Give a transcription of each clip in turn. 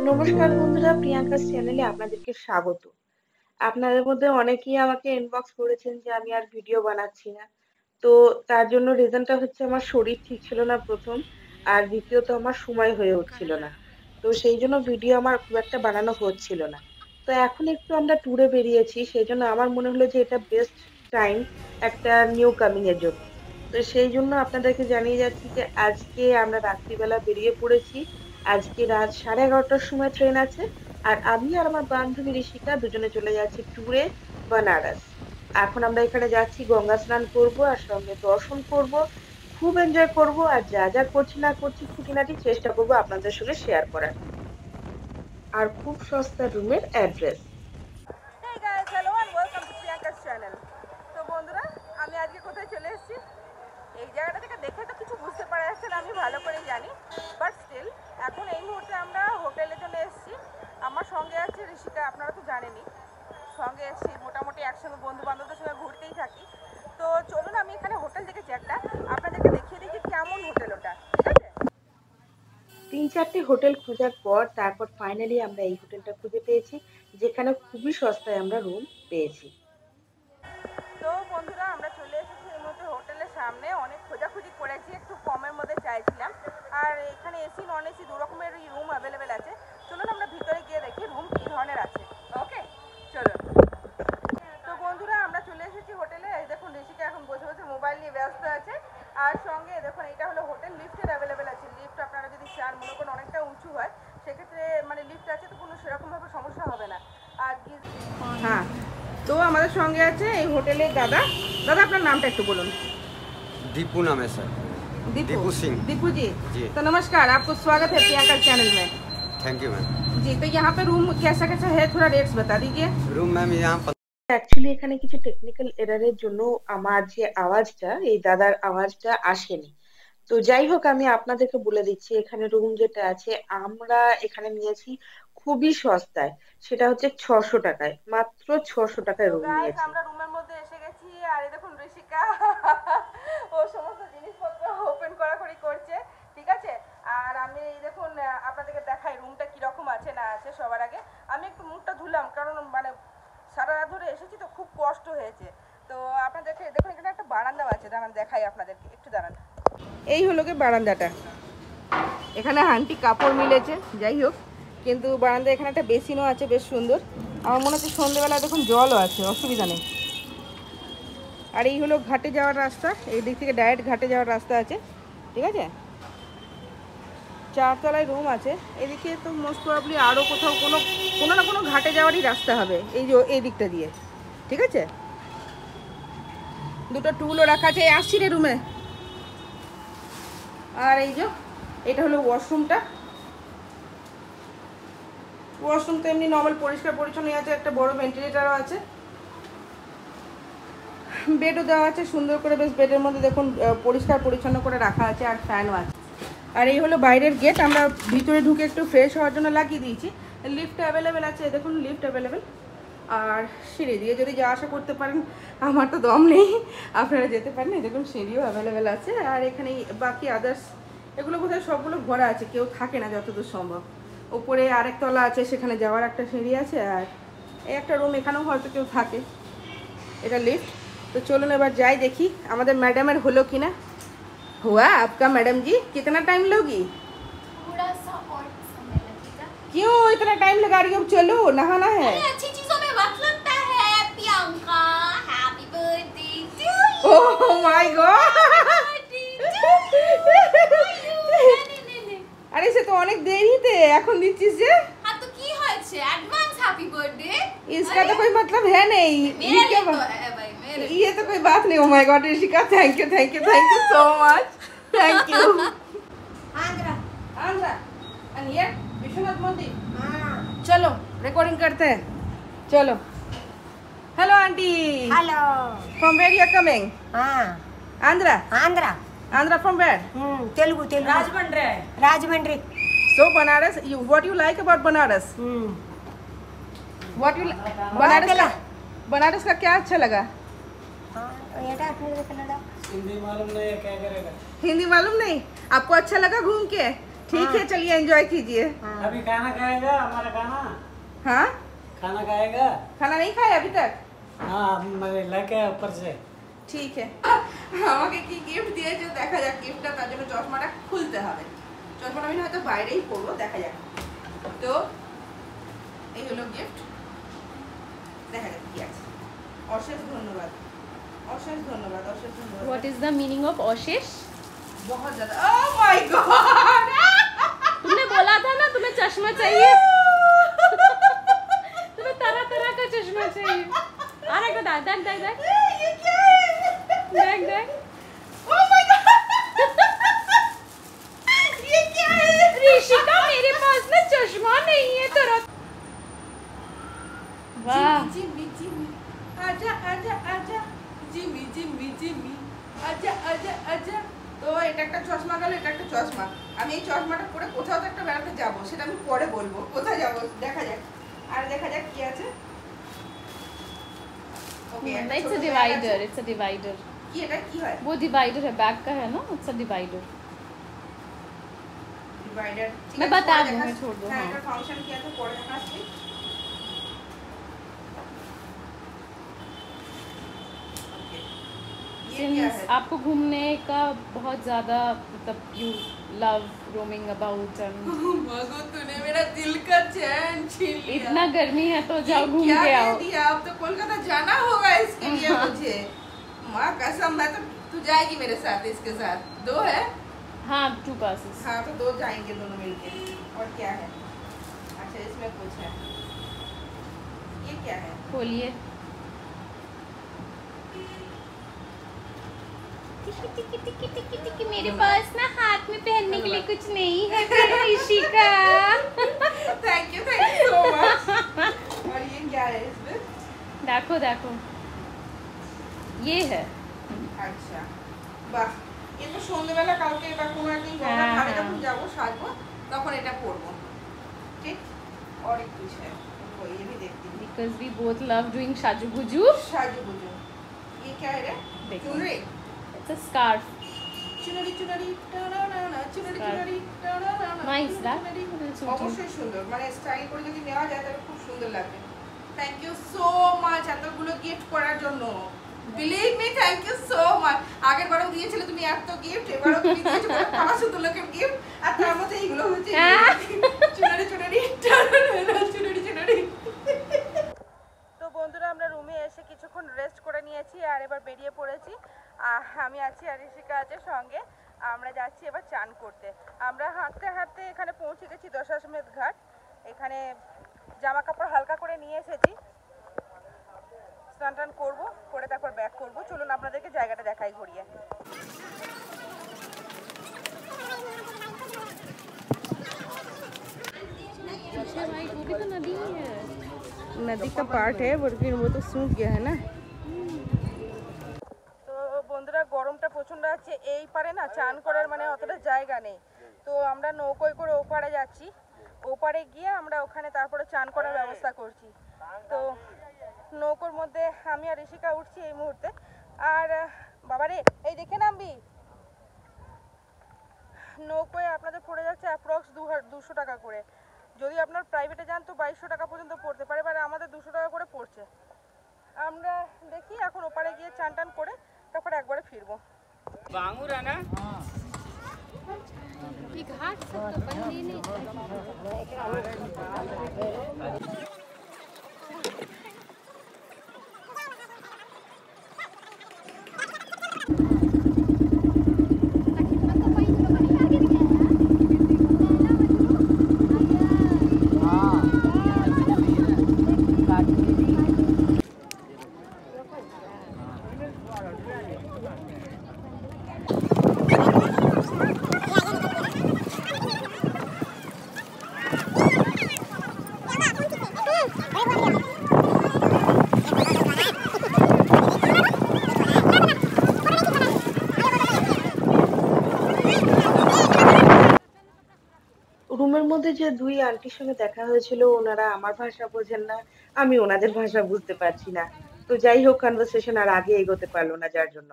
নমস্কার বন্ধুরা, প্রিয়াঙ্কার চ্যানেলে আপনাদেরকে স্বাগত। আপনাদের মধ্যে অনেকেই আমাকে ইনবক্স করেছেন যে আমি আর ভিডিও বানাচ্ছি না। তো তার জন্য রিজনটা হচ্ছে আমার শরীর ঠিক ছিল না প্রথম, আর দ্বিতীয়ত আমার সময় হয়ে উঠছিল না। তো সেই জন্য ভিডিও আমার খুব একটা বানানো হচ্ছিল না। তো এখন একটু আমরা ট্যুরে বেরিয়েছি, সেজন্য আমার মনে হলো যে এটা বেস্ট টাইম একটা নিউ কামিং এর জন্য। তো সেই জন্য আপনাদেরকে জানিয়ে যাচ্ছি যে আজকে আমরা রাত্রিবেলা বেরিয়ে পড়েছি। আজকে রাত 11:30টার সময় ট্রেন আছে। আর আমি আর আমার বান্ধবী ঋষিকা দুজনে চলে যাচ্ছি ট্যুরে বানারস। এখন আমরা এখানে যাচ্ছি, গঙ্গা স্নান করব আর সঙ্গে দর্শন করব। খুব এনজয় করব, আর যা যা করছি না করছি খুঁটিনাটি চেষ্টা করব আপনাদের সঙ্গে শেয়ার করার। আর খুব সস্তা রুমের address. Hey guys, hello and welcome to Priyanka's channel. তো বন্ধুরা, আমি আজকে কোথায় চলে এসেছি? এই জায়গাটা থেকে দেখে তো কিছু বুঝতে পারা যাচ্ছে না, আমি ভালো করে জানি, বাট স্টিল এখন এই মুহূর্তে আমরা হোটেলে চলে এসেছি। আমার সঙ্গে আছে ঋষিকা, আপনারা তো জানেনই। সঙ্গে এসেছি, মোটামুটি একসঙ্গে বন্ধু বান্ধবদের সঙ্গে ঘুরতেই থাকি। তো চলুন, আমি এখানে হোটেল দেখেছি একটা, আপনাদেরকে দেখিয়ে দিই যে কেমন হোটেল ওটা, ঠিক আছে? 3-4টে হোটেল খোঁজার পর তারপর ফাইনালি আমরা এই হোটেলটা খুঁজে পেয়েছি, যেখানে খুবই সস্তায় আমরা রুম পেয়েছি। তো বন্ধুরা, আমরা চলে এসেছি এই মুহূর্তে হোটেলের সামনে। অনেক খোঁজাখুঁজি করেছি, একটু কমের মধ্যে চাইছিলাম। আর এখানে এসি নন এসি দু রকমের রুম অ্যাভেলেবেল আছে। চলুন আমরা ভিতরে গিয়ে দেখি রুম কী ধরনের আছে। ওকে, চলুন। তো বন্ধুরা, আমরা চলে এসেছি হোটেলে। এই দেখুন, ঋষিকা এখন বসে বসে মোবাইল নিয়ে ব্যস্ত আছে। আর সঙ্গে দেখুন, এটা হলো হোটেল, লিফটের অ্যাভেলেবেল আছে। লিফট আপনারা যদি চান, মনে করুন অনেকটা উঁচু হয়, সেক্ষেত্রে মানে লিফট আছে, তো কোনো সেরকমভাবে সমস্যা হবে না। আর হ্যাঁ, তো আমাদের সঙ্গে আছে এই হোটেলের দাদা। দাদা, আপনার नामটা একটু বলুন। दीपू नाम है सर। दीपू सिंह। दीपू जी जी। तो नमस्कार, आपको स्वागत है प्रियंका चैनल में। Thank you ma'am. जी, तो यहाँ पे रूम कैसा कैसा है, थोड़ा रेट्स बता दीजिए। रूम मैम यहाँ অ্যাকচুয়ালি এখানে কিছু টেকনিক্যাল এররের জন্য আমার যে আওয়াজটা, এই দাদার আওয়াজটা আসেনি। তো যাই হোক, আমি আপনাদেরকে বলে দিচ্ছি এখানে রুম যেটা আছে আমরা এখানে নিয়েছি খুবই সস্তায়। সেটা হচ্ছে 600 টাকায়, মাত্র 600 টাকায় রুম গাইস, নিয়েছি। আমরা রুমের মধ্যে এসে গেছি। আর এই দেখুন ঋষিকা ও সমস্ত জিনিসপত্র ওপেন করাকরি করছে, ঠিক আছে? আর আমি এই দেখুন আপনাদেরকে দেখাই রুমটা কিরকম আছে না আছে। সবার আগে আমি একটু মুখটা ধুলাম, কারণ মানে সারা রাত ধরে এসেছি তো খুব কষ্ট হয়েছে। তো আপনাদেরকে দেখুন, এখানে একটা বারান্দা আছে, দাঁড়ান দেখাই আপনাদেরকে, একটু দাঁড়ান। এই হলো কি বারান্দাটা, এখানে হান্টি কাপড় মিলেছে। যাই হোক, কিন্তু বারান্দা এখানে একটা বেসিনও আছে, বেশ সুন্দর। আমার মনে হচ্ছে সন্ধ্যেবেলা দেখুন জলও আছে, অসুবিধা নেই। আর এই হলো ঘাটে যাওয়ার রাস্তা, এই দিক থেকে ডাইরেক্ট ঘাটে যাওয়ার রাস্তা আছে, ঠিক আছে? 4 তলায় রুম আছে। এদিকে তো মোস্ট প্রবাবলি আরও কোথাও কোনো না কোনো ঘাটে যাওয়ারই রাস্তা হবে, এই যে এই দিকটা দিয়ে, ঠিক আছে? দুটো টুলও রাখা আছে। আসছি রে রুমে। আর এই যে এটা হলো ওয়াশরুমটা। ওয়াশরুম তো এমনি নর্মাল পরিষ্কার পরিচ্ছন্নই আছে, একটা বড় ভেন্টিলেটারও আছে, বেডও দেওয়া আছে সুন্দর করে। বেশ বেডের মধ্যে দেখুন পরিষ্কার পরিচ্ছন্ন করে রাখা আছে, আর ফ্যানও আছে। আর এই হলো বাইরের গেট, আমরা ভিতরে ঢুকে একটু ফ্রেশ হওয়ার জন্য লাগিয়ে দিয়েছি। লিফট অ্যাভেলেবেল আছে, দেখুন লিফট অ্যাভেলেবেল। আর সিঁড়ি দিয়ে যদি যাওয়া আসা করতে পারেন, আমার তো দম নেই, আপনারা যেতে পারেন। দেখুন সিঁড়িও অ্যাভেলেবেল আছে। আর এখানে বাকি আদার্স এগুলো বোধহয় সবগুলো ঘোরা আছে, কেউ থাকে না যতদূর সম্ভব। উপরে আরেক তলা আছে, সেখানে যাওয়ার একটা সিঁড়ি আছে। আর এই একটা রুম, এখানেও হয়তো কেউ থাকে। এটা লিফট। তো চলুন এবার যাই, দেখি আমাদের ম্যাডামের হলো কি না। हुआ आपका मैडम जी? कितना टाइम लोगी? थोड़ा सा और समय लगेगा। क्यों इतना टाइम लगा रही हो? चलो, नहाना है। अरे अच्छी चीजों में वक्त लगता है Priyanka. Happy birthday to you. Oh my god, আরে সে তো অনেক দেরিতে এখন দিচ্ছিস যে। हाँ तो की হয়েছে? Advance happy birthday. इसका तो कोई मतलब है नहीं। मेरे लिए तो है भाई, मेरे ये तो कोई बात नहीं। Oh my god Rishika, thank you so much, thank you. Andhra. Andhra and here Vishwanath मंदिर। हां चलो रिकॉर्डिंग करते हैं, चलो। Hello aunty, hello. From where you are coming? हाँ, Andhra. Andhra. Andhra from where? Telugu Rajahmundry. So Banaras, what you like about Banaras? What you Banaras का क्या अच्छा लगा? हिंदी हिंदी मालूम नहीं? आपको अच्छा लगा घूम के? ठीक है, चलिए एंजॉय कीजिए। अभी खाना खाएगा हमारा खाना? हाँ, खाना खाएगा? खाना नहीं खाया अभी तक? हाँ, मैं लेके ऊपर से। ঠিক আমাকে কি গিফট দিয়েছে দেখা যাক। গিফটটা তার জন্য চশমাটা খুলতে হবে। চশমাটা আমি হয়তো বাইরেই পরবো, দেখা যাক। তো এই হলো গিফট, দেখা যাক কি আছে। অশেষ ধন্যবাদ, অশেষ ধন্যবাদ, অশেষ ধন্যবাদ। What is the meaning of Oshish? बहुत ज्यादा। ओह माय गॉड, तुमने बोला था ना तुम्हें चश्मा चाहिए। तुम्हें तरह तरह का चश्मा चाहिए। अरे को देख देख देख देख ये क्या है? देख देख। ओह माय गॉड, ये क्या है? ऋषिका मेरे पास ना चश्मा नहीं है तेरा। वाह, जिमी जिमी आजा आजा आजा, जिमी जिमी जिमी आजा आजा आजा। তো এটা একটা চশমা গেল, এটা একটা চশমা। আমি এই চশমাটা পরে কোথাও তো একটা বেড়াতে যাব, সেটা আমি পরে বলবো কোথায় যাব, দেখা যাক। আর দেখা যাক কি আছে। ওকে, it's a divider, it's a divider। কি এটা কি হয়? वो डिवाइडर है, बैक का है ना, it's a divider। ডিভাইডার। मैं बता दूं, मैं छोड़ दूं। হ্যাঁ, हाँ, এটা ফাংশন কি আছে পরে দেখাচ্ছি। since आपको घूमने का बहुत ज्यादा मतलब you love roaming about and मगो तूने मेरा दिल का चैन छीन लिया। इतना गर्मी है तो जाओ घूम क्या के कह आओ। दिया, अब तो कोलकाता जाना होगा इसके लिए मुझे। माँ कसम, मैं तो तू जाएगी मेरे साथ, इसके साथ। दो है? हाँ, 2 passes। हाँ, तो दो जाएंगे दोनों मिलके। और क्या है? अच्छा, इसमें कुछ है। ये क्या है? खोलिए। मेरे पास ना हाथ में पहनने के लिए कुछ नहीं है Rishika. Thank you so much. और ये क्या है इसमें? देखो देखो, ये है। আচ্ছা, বাহ, এটা সন্ধ্যাবেলা কালকে বা কোনো একদিন গঙ্গা হ্যাঁ, ধারে হ্যাঁ। যখন যাবো সাজবো তখন এটা পরবো, ঠিক? और एक कुछ है, वो ये भी देखती हूँ। Because we both love doing sajuguju। साजूगुजू। ये क्या है रे? देखो। चुनरी। It's a scarf। चुनरी चुनरी टाना चुनरी चुनरी टाना। Nice, that will suit you। অবশ্যই সুন্দর, মানে স্টাইল করে যদি নেওয়া যায় তাহলে খুব সুন্দর লাগবে। থ্যাংক ইউ সো মাচ এতগুলো গিফট করার জন্য। Believe me, thank you so much. আগের বারও দিয়েছিলে তুমি এত গিফট, এবারও তুমি দিয়েছো 500 লোকের গিফট, আর তার মধ্যে এইগুলো হচ্ছে চুনরি চুনরি টানা চুনরি চুনরি। তো বন্ধুরা, আমরা রুমে এসে কিছুক্ষণ রেস্ট করে নিয়েছি আর এবার বেরিয়ে পড়েছি। আমি আছি আর ঋষিকা আছে সঙ্গে। আমরা যাচ্ছি এবার চান করতে। আমরা হাঁটতে হাঁটতে এখানে পৌঁছে গেছি দশাশ্বমেধ ঘাট। এখানে জামা কাপড় হালকা করে নিয়ে এসেছি, স্নান টান করবো, করে তারপর ব্যাক করবো। চলুন আপনাদেরকে জায়গাটা দেখাই ঘুরিয়ে। अच्छा भाई, वो भी तो नदी ही है। नदी का पार्ट है, लेकिन वो तो सूख गया है ना। তো বন্ধুরা, গরমটা প্রচণ্ড আছে। এই পারে না চান করার মানে অতটা জায়গা নেই, তো আমরা নৌকোয় করে ওপারে যাচ্ছি। ওপারে গিয়ে আমরা ওখানে তারপরে চান করার ব্যবস্থা করছি। তো নৌকোর মধ্যে আমি আর ঋষিকা উঠছি এই মুহূর্তে। আর বাবারে, এই দেখে নামবি। নৌকোয় আপনাদের পড়ে যাচ্ছে অ্যাপ্রক্স 200 টাকা করে। যদি আপনার প্রাইভেটে যান তো 2200 টাকা পর্যন্ত পড়তে পারে, এবার আমাদের 200 টাকা করে পড়ছে। আমরা দেখি এখন ওপারে গিয়ে চান টান করে তারপরে একবারে ফিরবো। बांगुर है ना? ये घाट सब तो बंद ही नहीं। রুমের মধ্যে যে দুই আন্টির সঙ্গে দেখা হয়েছিল, ওনারা আমার ভাষা বোঝেন না, আমি ওনাদের ভাষা বুঝতে পারছি না। তো যাই হোক, কনভারসেশন আর আগে এগোতে পারলো না, যার জন্য।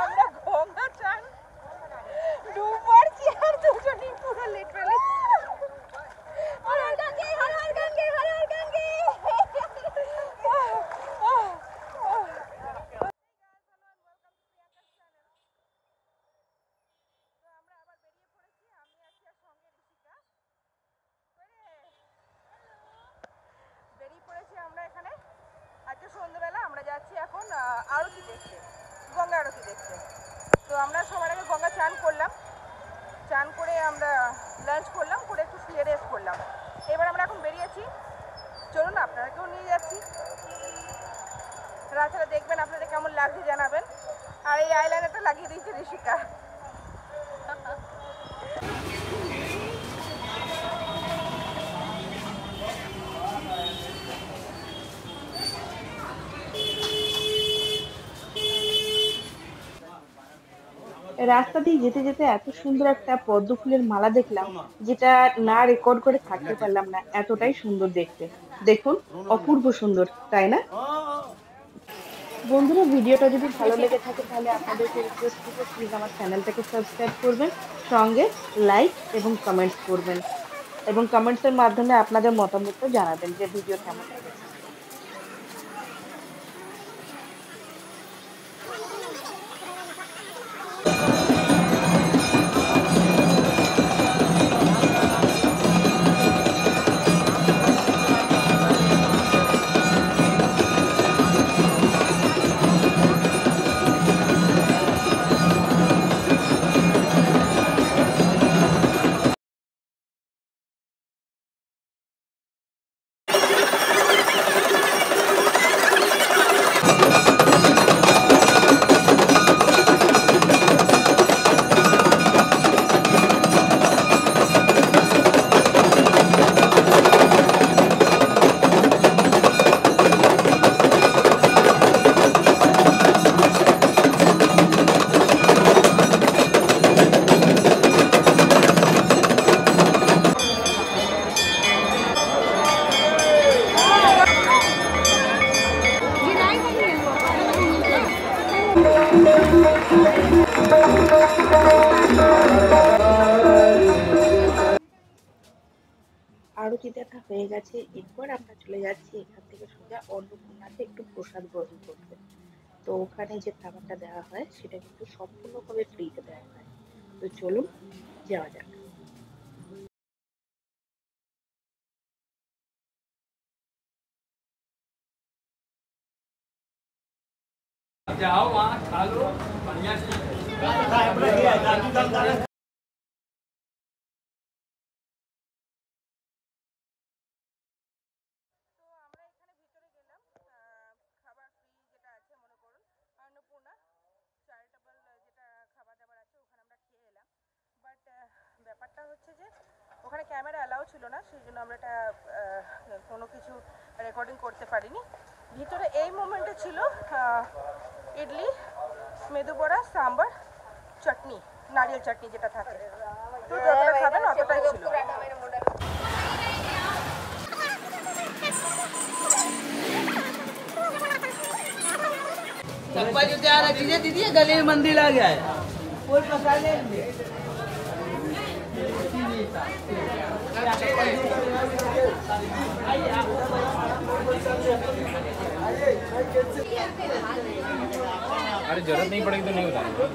আমি সন্ধ্যেবেলা আমরা যাচ্ছি এখন আরতি দেখতে, গঙ্গা আরতি দেখতে। তো আমরা সবার আগে গঙ্গা চান করলাম, চান করে আমরা লাঞ্চ করলাম, করে একটু শুয়ে রেস্ট করলাম। এবার আমরা এখন বেরিয়েছি, চলুন আপনাদেরকেও নিয়ে যাচ্ছি। রাস্তাটা দেখবেন, আপনাদের কেমন লাগছে জানাবেন। আর এই আইলাইনারটা লাগিয়ে দিয়েছে ঋষিকা। রাস্তা দিয়ে যেতে যেতে এত সুন্দর একটা পদ্ম ফুলের মালা দেখলাম, যেটা না রেকর্ড করে থাকতে পারলাম না, এতটাই সুন্দর দেখতে। দেখুন, অপূর্ব সুন্দর, তাই না? বন্ধুরা, ভিডিওটা যদি ভালো লেগে থাকে তাহলে আপনাদেরকে রিকোয়েস্ট করবো, প্লিজ আমার চ্যানেলটাকে সাবস্ক্রাইব করবেন, সঙ্গে লাইক এবং কমেন্টস করবেন, এবং কমেন্টসের মাধ্যমে আপনাদের মতামতটা জানাবেন যে ভিডিও কেমন লেগেছে। আরতি দেখা হয়ে গেছে, এরপর আমরা চলে যাচ্ছি এখান থেকে সোজা অন্নপূর্ণাতে একটু প্রসাদ গ্রহণ করতে। তো ওখানে যে খাবারটা দেওয়া হয় সেটা কিন্তু সম্পূর্ণভাবে ফ্রিতে দেওয়া হয়। তো চলুন যাওয়া যাক। जाओ वहाँ खा लो बढ़िया से। খাবার ফ্রি যেটা আছে, মনে করুন অন্নপূর্ণা চ্যারিটেবল যেটা খাবার দাবার আছে, ওখানে আমরা খেয়ে এলাম। বাট ব্যাপারটা হচ্ছে যে ওখানে ক্যামেরা অ্যালাউ ছিল না, সেই জন্য আমরা এটা কোনো কিছু রেকর্ডিং করতে পারিনি। ভিতরে এই মোমেন্টে ছিল ইডলি, মেদু বড়া, সাম্বার, চাটনি, নারিয়েল চাটনি যেটা থাকে। তো যতটা খাবেন অতটাই ছিল। चप्पा जो तैयार है चीजें दीजिए, गले में मंदिर आ गया है। कोई पकड़ ले अरे जरूरत नहीं पड़ेगी तो नहीं उतारेंगे।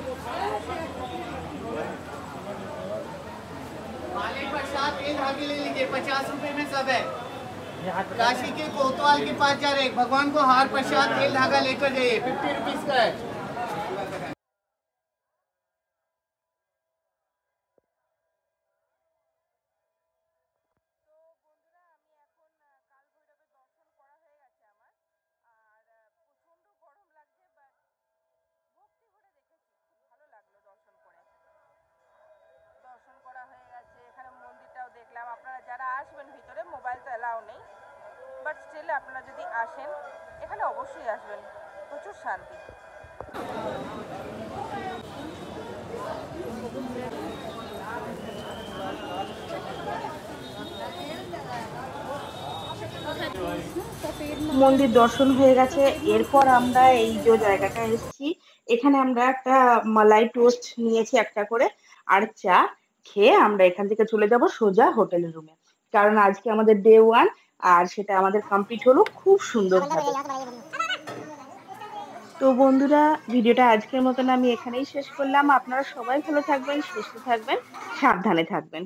प्रसाद एक धागे ले लीजिए, 50 रुपए में सब है। काशी के कोतवाल के पास जा रहे हैं, भगवान को हार प्रसाद तेल धागा लेकर जाइए, 50 रुपीज का है। দর্শন করা হয়ে গেছে, এখানে মন্দিরটাও দেখলাম। আপনারা যারা আসবেন ভিতরে, মোবাইল তো অ্যালাউ নেই, বাট স্টিল আপনারা যদি আসেন এখানে অবশ্যই আসবেন, প্রচুর শান্তি। মন্দির দর্শন হয়ে গেছে, এরপর আমরা এই যে জায়গাটা এসেছি, এখানে আমরা একটা মালাই টোস্ট নিয়েছি একটা করে, আর চা খেয়ে আমরা এখান থেকে চলে যাব সোজা হোটেলের রুমে, কারণ আজকে আমাদের ডে 1 আর সেটা আমাদের কমপ্লিট হলো খুব সুন্দরভাবে। তো বন্ধুরা, ভিডিওটা আজকের মতন আমি এখানেই শেষ করলাম। আপনারা সবাই ভালো থাকবেন, সুস্থ থাকবেন, সাবধানে থাকবেন।